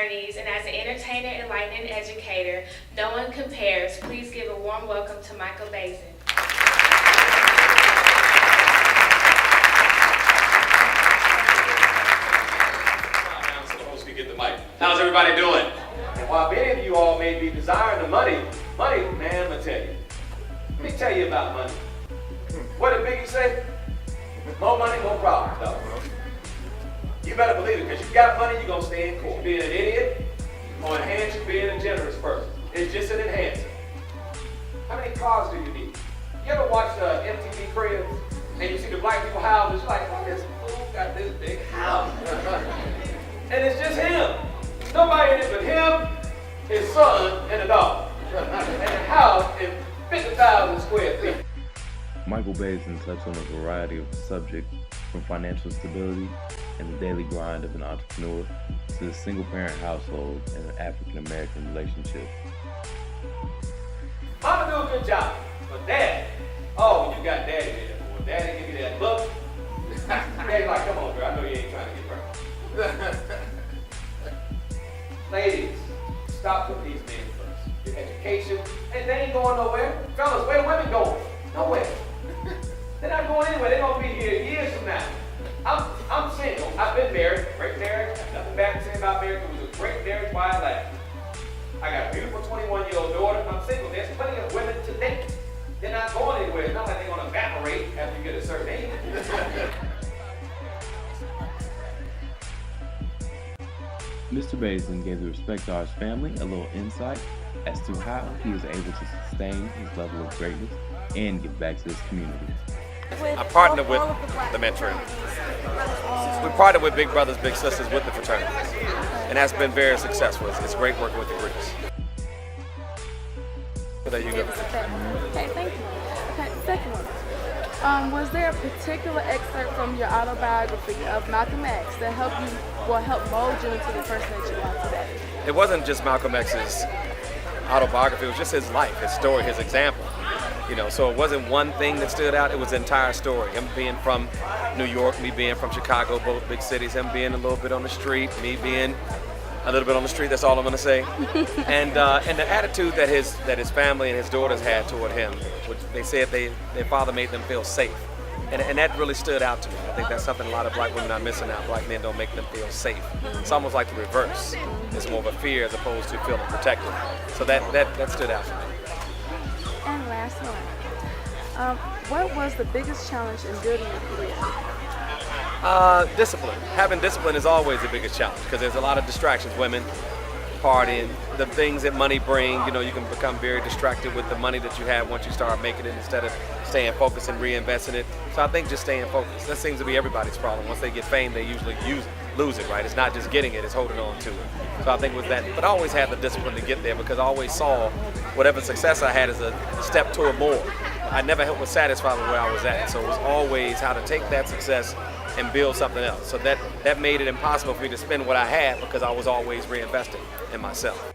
fraternities, and as an entertainer, enlightener, and educator, no one compares. Please give a warm welcome to Michael Baisden. Get the mic. How's everybody doing? And while many of you all may be desiring the money, man, let me tell you about money. What did Biggie say? More money, more problems, dog. You better believe it, because you got money, you're gonna stay in court. Being an idiot or enhance you being a generous person. It's just an enhancer. How many cars do you need? You ever watch MTV Cribs and you see the black people houses? You're like, oh, this fool got this big house. And it's just him. Nobody in it but him, his son, and a dog. And the house is 50,000 square feet. Michael Baisden touched on a variety of subjects, from financial stability and the daily grind of an entrepreneur to the single-parent household and an African-American relationship. Mama do a good job, but Daddy, oh, when you got Daddy there, boy, Daddy give you that look. Daddy like, come on, girl, I know you ain't trying to get pregnant. Ladies, stop putting these men first. Your education, and they ain't going nowhere. Fellas, where the women going? Nowhere. They're not going anywhere. They're going to be here years from now. I'm single. I've been married. Great marriage. Nothing bad to say about marriage. It was a great marriage while I lasted. I got a beautiful 21-year-old daughter. I'm single. There's plenty of women to date. They're not going anywhere. It's not like they're going to evaporate after you get a certain age. Mr. Baisden gave the Respect Arts family a little insight as to how he was able to sustain his level of greatness and give back to his community. I partnered with the mentoring. We partnered with Big Brothers, Big Sisters with the fraternities, and that's been very successful. It's great working with the groups. So there you go. Okay, thank you. Okay, second one. Was there a particular excerpt from your autobiography of Malcolm X that helped mold you into the person that you are today? It wasn't just Malcolm X's autobiography, it was just his life, his story, his example. You know, so it wasn't one thing that stood out, it was the entire story. Him being from New York, me being from Chicago, both big cities, him being a little bit on the street, me being a little bit on the street, that's all I'm gonna say. And the attitude that his family and his daughters had toward him, which they said their father made them feel safe. And that really stood out to me. I think that's something a lot of black women are missing out. Black men don't make them feel safe. It's almost like the reverse. It's more of a fear as opposed to feeling protected. So that stood out for me. And last one. What was the biggest challenge in building your career? Discipline. Having discipline is always the biggest challenge because there's a lot of distractions. Women, partying, the things that money bring. You know, you can become very distracted with the money that you have once you start making it instead of staying focused and reinvesting it. So I think just staying focused. That seems to be everybody's problem. Once they get fame, they usually lose it, right? It's not just getting it, it's holding on to it. So I think with that, but I always had the discipline to get there because I always saw whatever success I had as a step toward more. I never was satisfied with where I was at. So it was always how to take that success and build something else. So that made it impossible for me to spend what I had because I was always reinvesting in myself.